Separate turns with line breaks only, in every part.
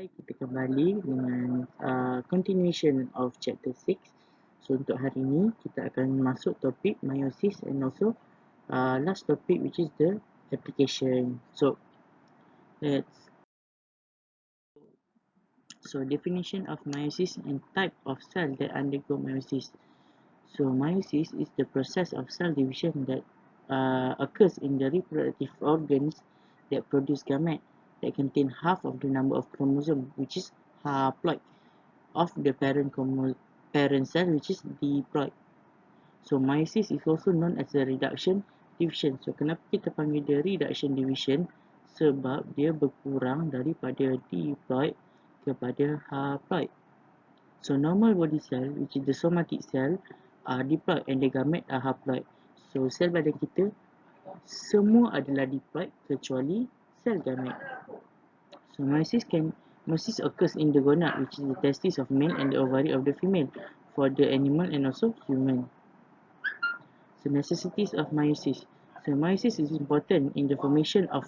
Hai, kita kembali dengan continuation of chapter 6. So untuk hari ini kita akan masuk topik meiosis and also last topic which is the application. So definition of meiosis and type of cell that undergo meiosis. So meiosis is the process of cell division that occurs in the reproductive organs that produce gametes that contain half of the number of chromosomes, which is haploid, of the parent cell, which is diploid. So meiosis is also known as a reduction division. So kenapa kita panggil dia reduction division? Sebab dia berkurang daripada diploid kepada haploid. So normal body cell, which is the somatic cell, are diploid and the gamete are haploid. So sel badan kita semua adalah diploid kecuali sel gamete. So meiosis occurs in the gonad, which is the testis of male and the ovary of the female, for the animal and also human. So necessities of meiosis. So meiosis is important in the formation of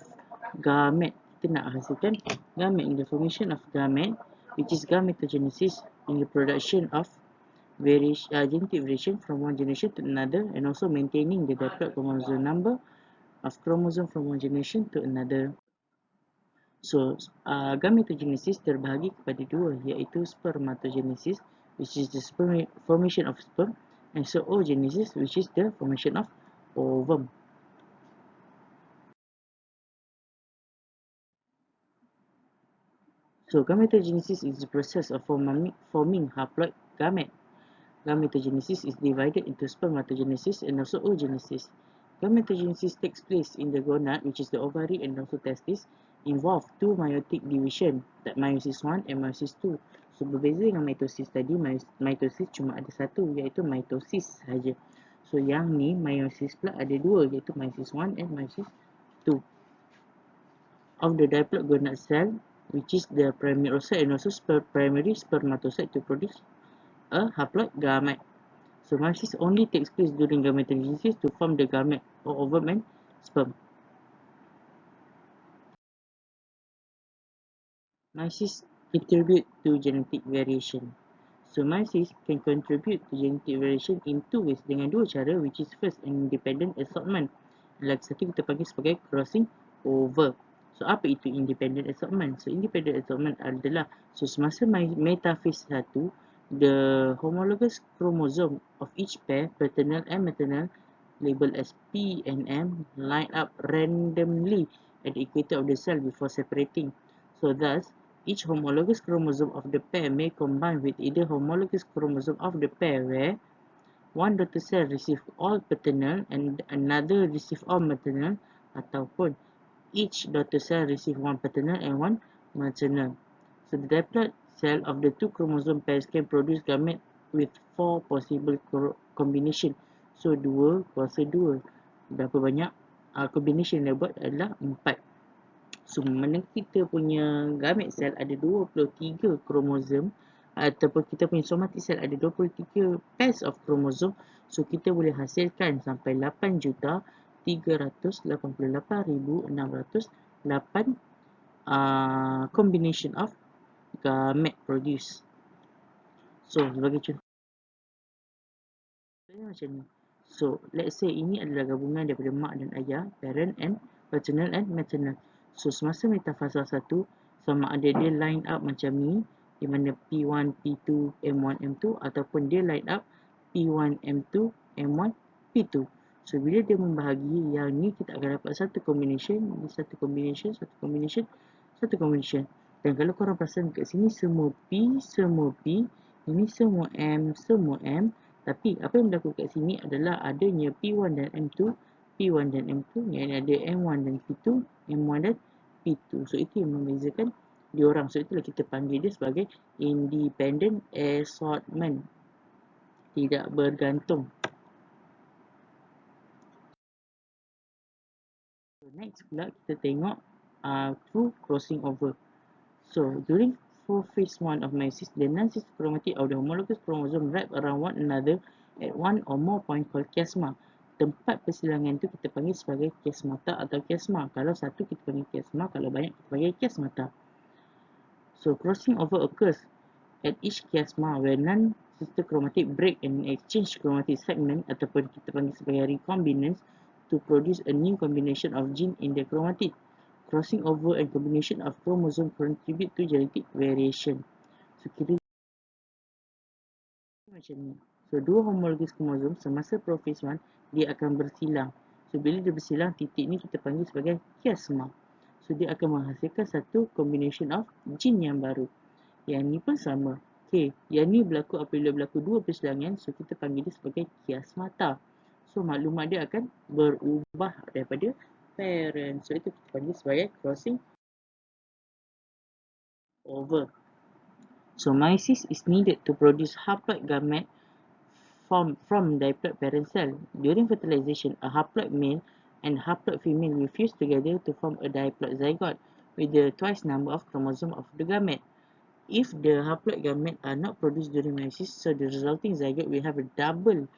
gamete. Kita nak hasilkan gamete, in the formation of gamete, which is Grametogenesis, in the production of genetic variation from one generation to another, and also maintaining the diploid chromosome number of chromosome from one generation to another. So, gametogenesis terbahagi kepada dua, iaitu spermatogenesis, which is the formation of sperm, and zoogenesis, which is the formation of ovum. So, gametogenesis is the process of forming haploid gamete. Gametogenesis is divided into spermatogenesis and also oogenesis. Gametogenesis takes place in the gonad, which is the ovary and also testis, involve two meiotic division, that meiosis 1 and meiosis 2. So berbeza dengan meiosis tadi, meiosis cuma ada satu, iaitu meiosis sahaja. So yang ni meiosis pula ada dua, iaitu meiosis 1 and meiosis 2. Of the diploid gonad cell, which is the primary oocyte and also primary spermatocyte to produce a haploid gamete. So meiosis only takes place during gametogenesis to form the gamete or ovum and sperm. Meiosis contribute to genetic variation. So meiosis can contribute to genetic variation in two ways, dengan dua cara, which is first an independent assortment. Lagi satu kita panggil sebagai crossing over. So apa itu independent assortment? So independent assortment adalah semasa metaphase 1, the homologous chromosome of each pair, paternal and maternal, labeled as P and M, line up randomly at the equator of the cell before separating. So thus, each homologous chromosome of the pair may combine with either homologous chromosome of the pair where one daughter cell receive all paternal and another receive all maternal, ataupun each daughter cell receive one paternal and one maternal. So the diploid cell of the two chromosome pairs can produce gamete with 4 possible combination. So 2 kuasa 2. Berapa banyak combination yang buat adalah 4. So mana kita punya gamete cell ada 23 kromosum, ataupun kita punya somatic cell ada 23 pairs of chromosome, so kita boleh hasilkan sampai 8,388,608 combination of gamete produce. So sebagai contoh macam ni. So let's say ini adalah gabungan daripada mak dan ayah, parent and paternal and maternal. So semasa metafasa 1, sama ada dia line up macam ni, di mana P1, P2, M1, M2, ataupun dia line up P1, M2, M1, P2. So bila dia membahagi, yang ni kita akan dapat satu combination, ini satu combination, satu combination, satu combination. Dan kalau korang perasan kat sini semua P, ini semua M, tapi apa yang berlaku kat sini adalah adanya P1 dan M2, P1 dan M2, yang ada M1 dan P2, M1 dan P2. So itu yang membezakan diorang. So itulah kita panggil dia sebagai independent assortment, tidak bergantung. So next pula kita tengok through crossing over. So during phase 1 of meiosis, the non-cis chromatin of the homologous chromosome wrap around one another at one or more point called chiasma. Tempat persilangan tu kita panggil sebagai chiasmata atau chiasma. Kalau satu kita panggil chiasma, kalau banyak kita panggil chiasmata. So crossing over occurs at each chiasma where non-sister chromatic break and exchange chromatic segment ataupun kita panggil sebagai recombinance to produce a new combination of gene in the chromatid. Crossing over and combination of chromosome contribute to genetic variation. So kira macam ni. So dua homologous chromosome semasa prophase 1 dia akan bersilang. So bila dia bersilang, titik ni kita panggil sebagai chiasma. So dia akan menghasilkan satu combination of gene yang baru. Yang ni pun sama. Okay, yang ni berlaku apabila berlaku dua persilangan, so kita panggil dia sebagai chiasmata. So maklumat dia akan berubah daripada parent. So itu kita panggil sebagai crossing over. So meiosis is needed to produce haploid gamete from diploid parent cell. During fertilization, a haploid male and haploid female will fuse together to form a diploid zygote with the twice number of chromosomes of the gamete. If the haploid gamete are not produced during meiosis, so the resulting zygote will have a double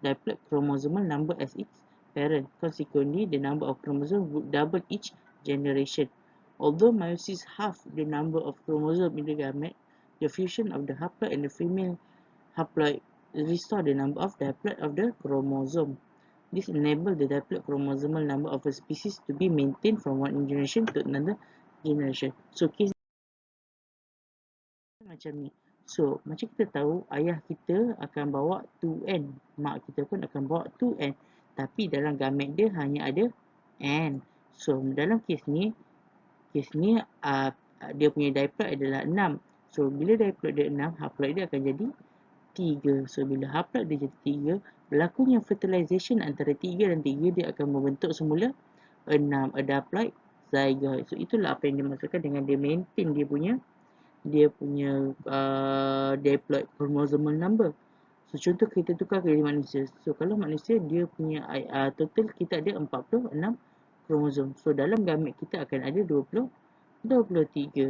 diploid chromosomal number as its parent. Consequently, the number of chromosomes would double each generation. Although meiosis half the number of chromosomes in the gamete, the fusion of the haploid and the female haploid restore the number of diploid of the chromosome. This enables the diploid chromosomal number of a species to be maintained from one generation to another generation. So case macam ni. So macam kita tahu, ayah kita akan bawa 2N, mak kita pun akan bawa 2N, tapi dalam gamet dia hanya ada N. So dalam kes ni dia punya diploid adalah 6. So bila diploid dia 6, haploid dia akan jadi 3. So bila haploid dia jadi 3, berlakunya fertilization antara 3 dan 3 dia akan membentuk semula 6, a diploid zygote. So itulah apa yang dimaksudkan dengan dia maintain dia punya diploid chromosomal number. So contoh kita tukar ke manusia. So kalau manusia dia punya total kita ada 46 kromosom. So dalam gamet kita akan ada 23.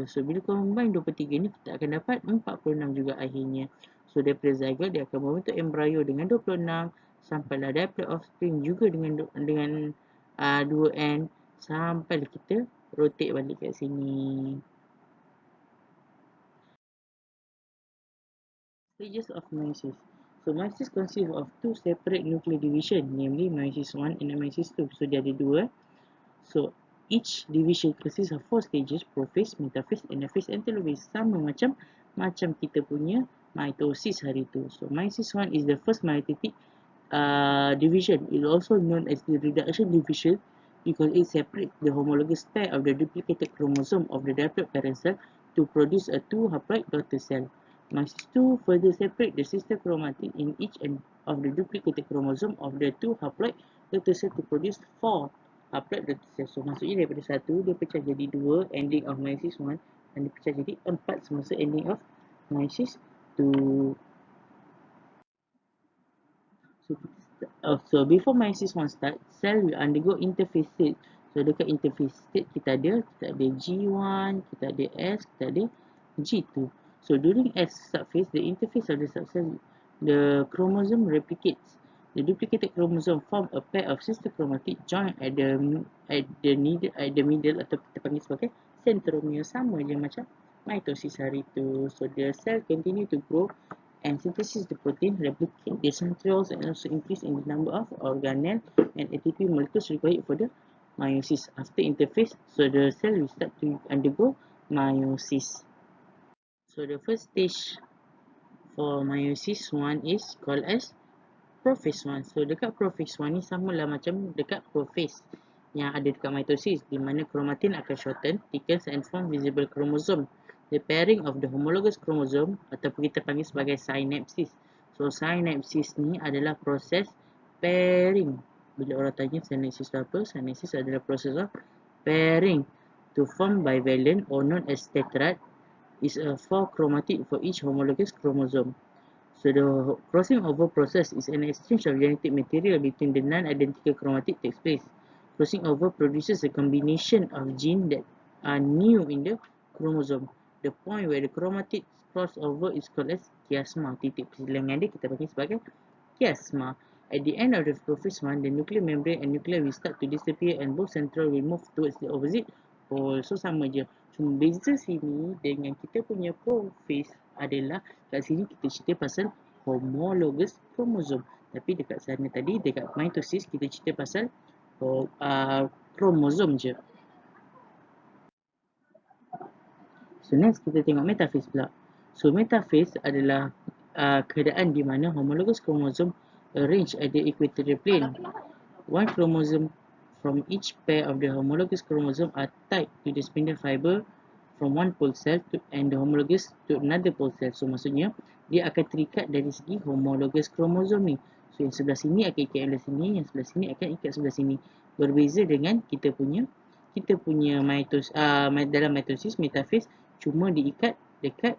So bila combine 23 ni kita akan dapat 46 juga akhirnya. So daripada zygote dia akan membentuk embrio dengan 26 sampailah diploid offspring juga dengan 2N sampai kita rotate balik kat sini. Stages of meiosis. So meiosis consists of two separate nuclear division, namely meiosis 1 and meiosis 2. So dia ada dua. So each division consists of 4 stages: prophase, metaphase, anaphase and telophase. Sama macam kita punya mitosis hari tu. So meiosis 1 is the first meiotic division. It is also known as the reduction division because it separates the homologous pair of the duplicated chromosome of the diploid parent cell to produce a 2 haploid daughter cell. Meiosis 2 further separate the sister chromatin in each end of the duplicated chromosome of the 2 haploid daughter cell to produce 4 haploid daughter cell. So maksudnya daripada 1 dia pecah jadi 2 ending of meiosis 1 dan dia pecah jadi 4 semasa ending of meiosis 2. So before meiosis 1 start, cell will undergo interphase state. So dekat interphase state kita ada G1, kita ada S, kita ada G2. So during S subphase, the interface of the subcell, the chromosome replicates. The duplicated chromosome form a pair of sister chromatic joined at the middle atau kita panggil sebagai centromere, sama je macam mitosis hari tu. So the cell continue to grow and synthesis the protein, replicate the centrioles and also increase in the number of organelle and ATP molecules required for the meiosis. After interphase, so the cell will start to undergo meiosis. So the first stage for meiosis 1 is called as prophase 1. So dekat prophase 1 ni samalah macam dekat prophase yang ada dekat mitosis, di mana chromatin akan shorten, thickens and form visible chromosome. The pairing of the homologous chromosome ataupun kita panggil sebagai synapsis. So synapsis ni adalah proses pairing. Bila orang tanya synapsis apa? Synapsis adalah proses of pairing to form bivalent or known as tetrad is a 4 chromatid for each homologous chromosome. So the crossing over process is an exchange of genetic material between the non-identical chromatid takes place. Crossing over produces a combination of genes that are new in the chromosome. The point where the chromatids cross over is called as chiasma. Titik persilangan dia kita panggil sebagai chiasma. At the end of the prophase 1, the nuclear membrane and nucleus will start to disappear and both central will move towards the opposite pole. So sama je. Cuma beza sini dengan kita punya prophase adalah kat sini kita cerita pasal homologous chromosome. Tapi dekat sana tadi, dekat mitosis, kita cerita pasal kromosom je. So next kita tengok metaphase pula. So metaphase adalah keadaan di mana homologous chromosome arrange at the equatorial plane. One chromosome from each pair of the homologous chromosome are tied to the spindle fiber from one pole cell and the homologous to another pole cell. So maksudnya dia akan terikat dari segi homologous chromosome ni. So yang sebelah sini akan ikat sebelah sini, yang sebelah sini akan ikat sebelah sini. Berbeza dengan kita punya dalam mitosis metaphase cuma diikat dekat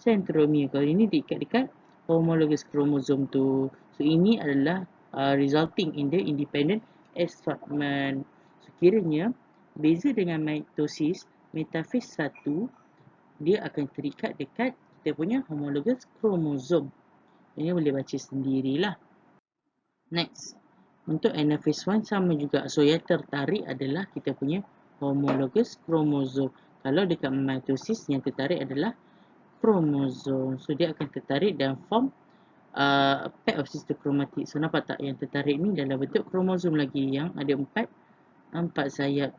centromere. Kalau ini diikat dekat homologous chromosome tu. So ini adalah resulting in the independent assortment. So kiranya beza dengan mitosis, metaphase 1 dia akan terikat dekat kita punya homologous chromosome. Ini boleh baca sendirilah. Next, untuk anaphase 1 sama juga. So yang tertarik adalah kita punya homologous chromosome. Kalau dekat mitosis yang tertarik adalah chromosome. So dia akan tertarik dalam form a pair of sister chromatic. So nampak tak yang tertarik ni dalam bentuk kromosom lagi yang ada empat sayap.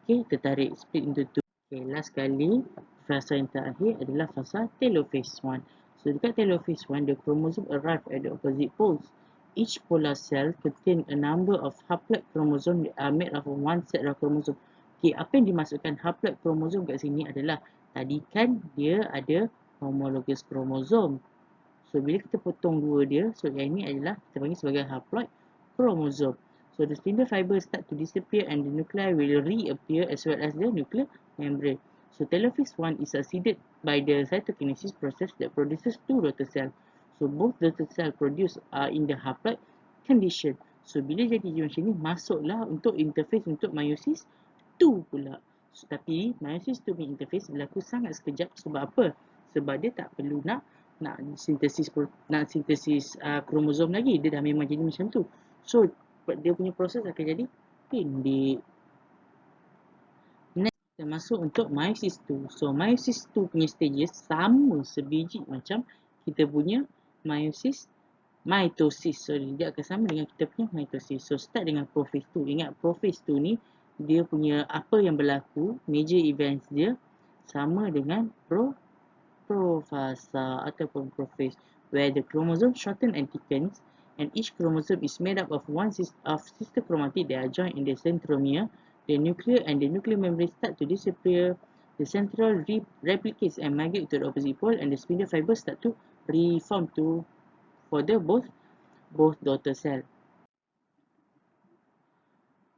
Okay, tertarik split into two. Okay, last kali fasa yang terakhir adalah fasa telophase 1. So dekat telophase 1, the chromosome arrive at the opposite poles. Each polar cell contain a number of haploid chromosome that are made of one set of chromosome. Okay, apa yang dimasukkan haploid chromosome kat sini adalah tadi kan dia ada homologous chromosome. So bila kita potong dua dia, so yang ini adalah kita panggil sebagai haploid chromosome. So the spindle fiber start to disappear and the nuclei will reappear as well as the nuclear membrane. So telophase 1 is succeeded by the cytokinesis process that produces two daughter cells. So both daughter cells produced are in the haploid condition. So bila jadi macam ni, masuklah untuk interface untuk meiosis 2 pula. So, tapi meiosis 2 punya interface berlaku sangat sekejap. Sebab apa? Sebab dia tak perlu nak sintesis kromosom lagi. Dia dah memang jadi macam tu. So dia punya proses akan jadi pendek. Next kita masuk untuk meiosis 2. So meiosis 2 punya stages sama sebiji macam kita punya mitosis. So dia akan sama dengan kita punya mitosis. So start dengan prophase 2. Ingat prophase 2 ni dia punya apa yang berlaku, major events dia sama dengan profasa ataupun prophase, where the chromosome shorten and thickens and each chromosome is made up of sister chromatic that are joined in the centromere. The nuclear and the nuclear membrane start to disappear. The central replicates and migrate to the opposite pole, and the spindle fibers start to reform for the both daughter cell.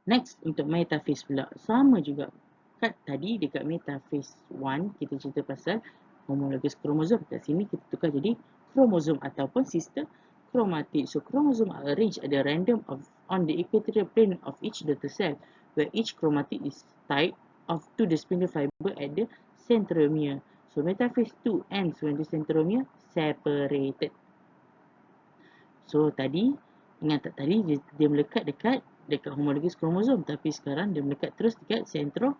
Next, untuk metaphase pula sama juga. Tadi dekat metaphase 1 kita cerita pasal homologous chromosome. Kat sini kita tukar jadi kromosom ataupun sister chromatic. So chromosome are arranged at the random on the equatorial plane of each daughter cell, where each chromatic is tied to the spindle fiber at the centromere. So metaphase 2 ends when the centromere separated. So tadi ingat tak tadi dia melekat dekat homologous chromosome, tapi sekarang dia melekat terus dekat centromere.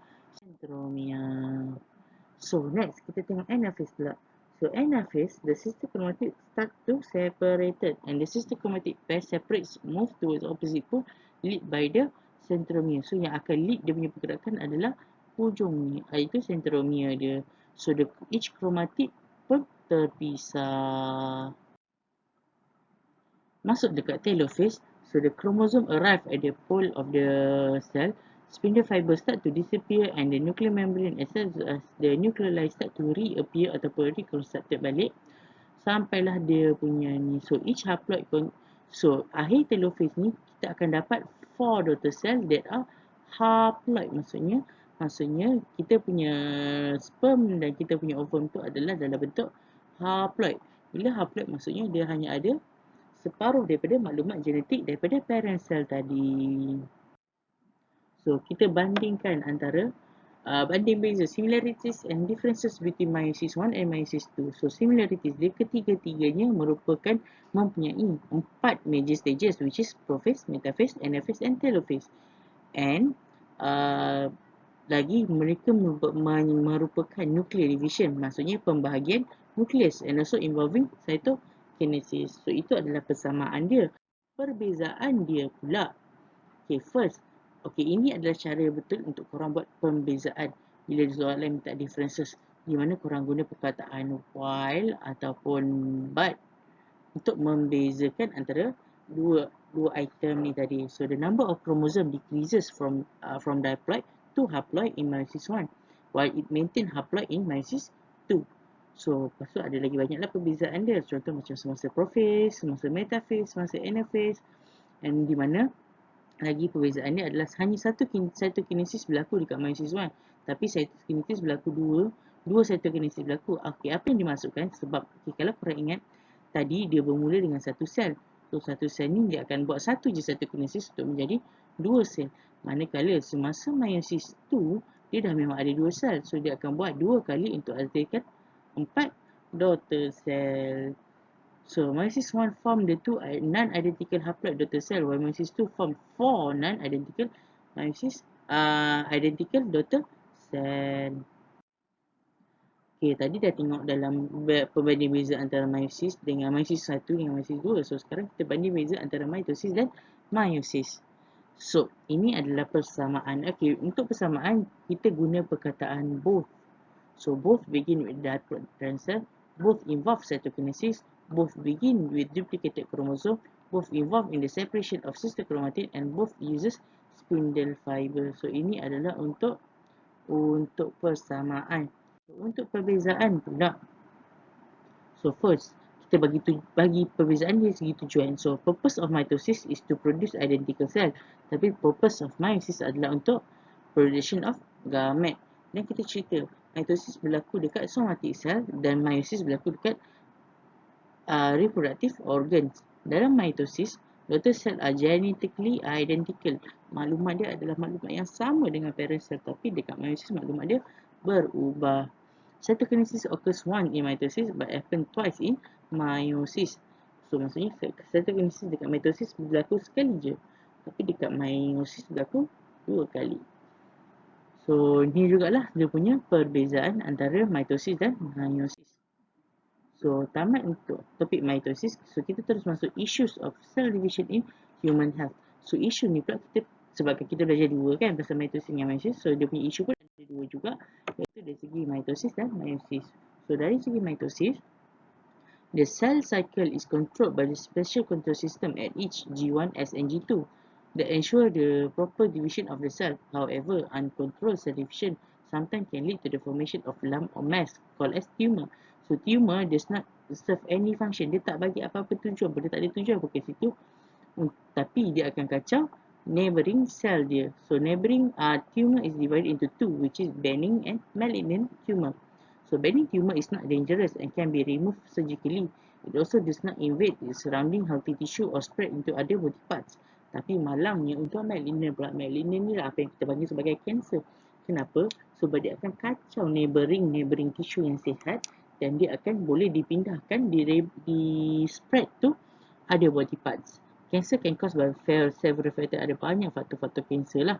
So next kita tengok anaphase pula. So anaphase, the sister chromatic start to separated and the sister chromatic pair separates, move towards opposite pole, lead by the centromere. So yang akan lead dia punya pergerakan adalah hujung ni, iaitu centromere dia. So each chromatic pun terpisah. Masuk dekat telophase, so the chromosome arrive at the pole of the cell. Spindle fiber start to disappear and the nuclear membrane as the nucleoli start to reappear ataupun reconstructed balik sampailah dia punya ni. So each haploid so akhir telophase ni kita akan dapat 4 daughter cell that are haploid. Maksudnya kita punya sperm dan kita punya ovum tu adalah dalam bentuk haploid. Bila haploid maksudnya dia hanya ada separuh daripada maklumat genetik daripada parent cell tadi. So kita bandingkan antara banding beza similarities and differences between meiosis 1 and meiosis 2. So similarities dia ketiga-tiganya merupakan mempunyai 4 major stages, which is prophase, metaphase, anaphase and telophase. And lagi mereka merupakan nuclear division, maksudnya pembahagian nukleus, and also involving cytokinesis. So itu adalah persamaan dia. Perbezaan dia pula, okay, first, okay, ini adalah cara betul untuk korang buat pembezaan bila soalan minta differences, di mana korang guna perkataan while ataupun but untuk membezakan antara dua item ni tadi. So the number of chromosome decreases from diploid to haploid in meiosis 1, while it maintain haploid in meiosis 2. So lepas tu ada lagi banyaklah perbezaan dia. Contoh macam semasa prophase, semasa metaphase, semasa anaphase, and di mana lagi perbezaan dia adalah hanya satu cytokinesis berlaku dekat meiosis 1, tapi cytokinesis berlaku dua cytokinesis berlaku. Okey, apa yang dimasukkan? Sebab kalau korang ingat tadi dia bermula dengan satu sel. So satu sel ni dia akan buat satu je cytokinesis untuk menjadi dua sel. Manakala semasa meiosis 2 dia dah memang ada dua sel. So dia akan buat dua kali untuk hasilkan 4 daughter cell. So meiosis 1 form the two non-identical haploid daughter cell, while meiosis 2 form 4 non-identical identical daughter cell. Okay, tadi dah tengok dalam perbanding beza antara meiosis dengan meiosis 1 dengan meiosis 2. So sekarang kita banding beza antara mitosis dan meiosis. So ini adalah persamaan. Okay, untuk persamaan kita guna perkataan both. So both begin with diploid cell, both involve cytokinesis, both begin with duplicated chromosome, both involved in the separation of sister chromatin, and both uses spindle fiber. So ini adalah untuk persamaan. Untuk perbezaan pula, so first kita bagi perbezaan dari segi tujuan. So purpose of mitosis is to produce identical cell, tapi purpose of meiosis adalah untuk production of gamete. Dan kita cerita mitosis berlaku dekat somatic cell dan meiosis berlaku dekat reproductive organs. Dalam mitosis, daughter cell are genetically identical. Maklumat dia adalah maklumat yang sama dengan parent cell, tapi dekat meiosis maklumat dia berubah. Cytokinesis occurs once in mitosis but happen twice in meiosis. So maksudnya cytokinesis dekat mitosis berlaku sekali je, tapi dekat meiosis berlaku dua kali. So ni jugalah dia punya perbezaan antara mitosis dan meiosis. So tamat untuk topik mitosis. So kita terus masuk issues of cell division in human health. So issue ni pula kita, sebab kita belajar dua kan pasal mitosis dengan meiosis, so dia punya issue pun ada dua juga, iaitu dari segi mitosis dan meiosis. So dari segi mitosis, the cell cycle is controlled by the special control system at each G1S and G2 that ensure the proper division of the cell. However, uncontrolled cell division sometimes can lead to the formation of lump or mass called as tumor. So tumor does not serve any function. Dia tak bagi apa-apa tujuan, dia tak ada tujuan apa kat situ. Tapi dia akan kacau neighboring cell dia. So neighboring tumor is divided into two, which is benign and malignant tumor. So benign tumor is not dangerous and can be removed surgically. It also does not invade the surrounding healthy tissue or spread into other body parts. Tapi malangnya untuk malignant pula, malignant ni lah apa yang kita panggil sebagai cancer. Kenapa? Sebab dia akan kacau neighboring tissue yang sihat, dan dia akan boleh dipindahkan, di spread to other body parts. Cancer can cause by several factors. Ada banyak faktor-faktor cancer lah.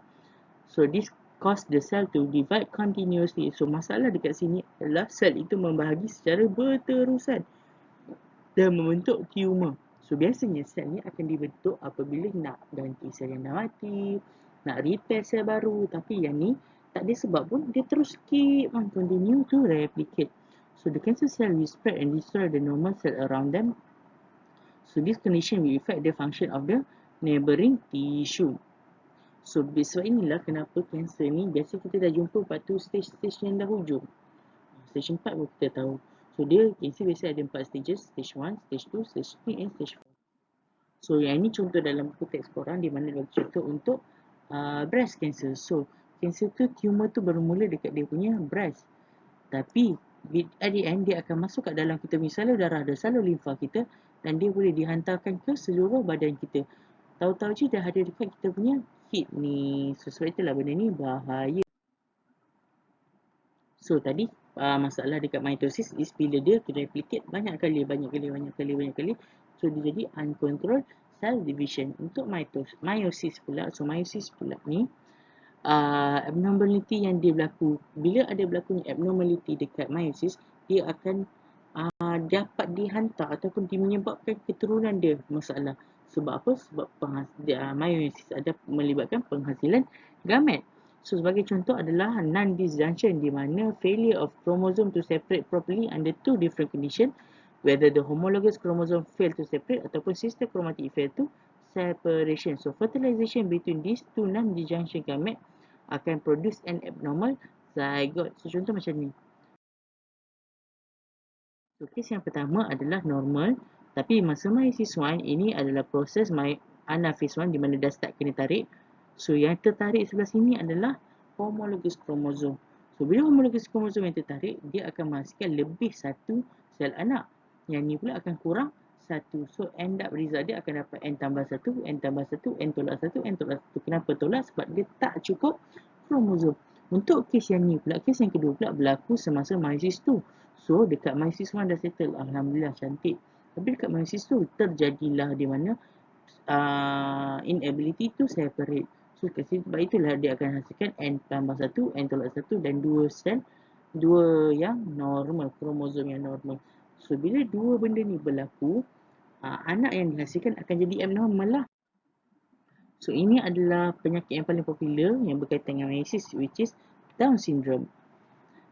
So this cause the cell to divide continuously. So masalah dekat sini adalah sel itu membahagi secara berterusan dan membentuk tumor. So biasanya sel ni akan dibentuk apabila nak ganti sel yang dah mati, nak repair sel baru. Tapi yang ni tak ada sebab pun, dia terus keep on continue to replicate. So the cancer cell will spread and destroy the normal cell around them. So this condition will affect the function of the neighboring tissue. So sebab inilah kenapa kanser ni biasa kita dah jumpa pada stage-stage yang dah hujung. Stage 4 pun kita tahu. So dia kanser biasa ada 4 stages, stage 1, stage 2, stage 3 and stage 4. So yang ini contoh dalam buku teks korang di mana bagi contoh untuk breast cancer. So kanser tu, tumor tu bermula dekat dia punya breast. Tapi at the end dia akan masuk kat dalam kita punya salur darah dan salur limfa kita, dan dia boleh dihantarkan ke seluruh badan kita. Tahu-tahu je dah ada dekat kita punya kidney. So sebab itulah benda ni bahaya. So tadi masalah dekat mitosis is bila dia replicate banyak kali. So dia jadi uncontrolled cell division. Untuk meiosis pula, so meiosis pula ni abnormality yang dia berlaku. Bila ada berlakunya abnormality dekat meiosis, dia akan dapat dihantar ataupun menyebabkan keturunan dia masalah. Sebab apa? Sebab meiosis ada melibatkan penghasilan gamet. So, sebagai contoh adalah non-disjunction, di mana failure of chromosome to separate properly under two different conditions, whether the homologous chromosome fail to separate ataupun sister chromatic fail to separation. So, fertilization between these two non-disjunction gamet akan produce an abnormal zygote. So, contoh macam ni. So, kes yang pertama adalah normal, tapi masa meiosis 1, ini adalah proses anaphase 1 di mana dah start kena tarik. So, yang tertarik sebelah sini adalah homologous chromosome. So, bila homologous chromosome yang tertarik, dia akan menghasilkan lebih satu sel anak. Yang ni pula akan kurang satu. So, end up result dia akan dapat N tambah 1, N tambah 1, N tolak 1, N tolak 1. Kenapa tolak? Sebab dia tak cukup kromosom. Untuk kes yang ni pula, kes yang kedua pula berlaku semasa meiosis 2. So, dekat meiosis 1 dah settle. Alhamdulillah, cantik. Tapi dekat meiosis 2 terjadilah di mana inability to separate. So, sebab itulah dia akan hasilkan N tambah 1, N tolak 1 dan 2 sel, 2 yang normal, kromosom yang normal. So, bila dua benda ni berlaku, anak yang dihasilkan akan jadi abnormal lah. So, ini adalah penyakit yang paling popular yang berkaitan dengan meiosis, which is Down syndrome.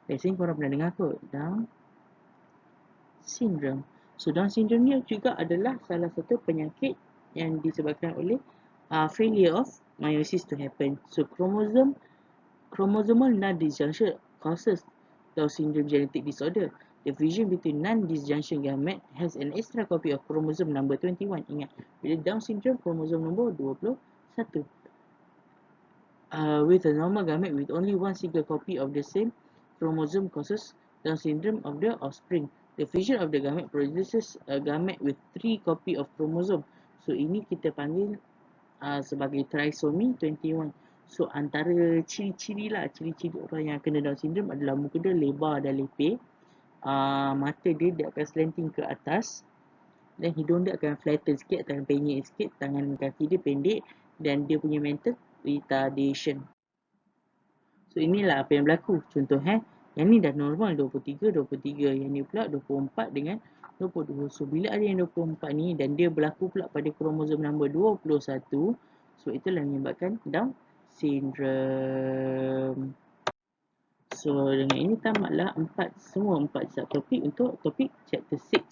Biasanya korang pernah dengar kot, Down syndrome. So, Down syndrome ni juga adalah salah satu penyakit yang disebabkan oleh failure of meiosis to happen. So, chromosomal non-disjunction causes Down syndrome genetic disorder. The fusion between non-disjunction gamete has an extra copy of chromosome number 21. Ingat, bila Down syndrome, kromosom nombor 21. With a normal gamete with only one single copy of the same chromosome causes Down syndrome of the offspring. The fusion of the gamete produces a gamete with 3 copy of chromosome. So, ini kita panggil sebagai trisomy 21. So, antara ciri-ciri orang yang kena Down syndrome adalah muka dia lebar dan lepeh, mata dia akan slanting ke atas, dan hidung dia akan flatten sikit, akan penyek sikit, tangan kaki dia pendek, dan dia punya mental retardation. So, inilah apa yang berlaku. Contoh, yang ni dah normal 23, yang ni pula 24 dengan 22. So, bila ada yang 24 ni dan dia berlaku pula pada kromosom nombor 21, so itulah yang menyebabkan Down syndrome. So, dengan ini tamatlah semua 4 subtopik untuk topik chapter 6.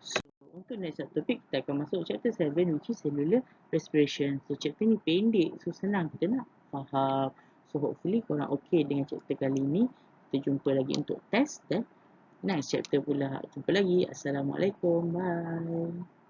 So, untuk next subtopik kita akan masuk chapter 7, which is cellular respiration. So, chapter ni pendek, so senang kita nak faham. So, hopefully korang okay dengan chapter kali ni. Kita jumpa lagi untuk test dan next chapter pula. Jumpa lagi. Assalamualaikum. Bye.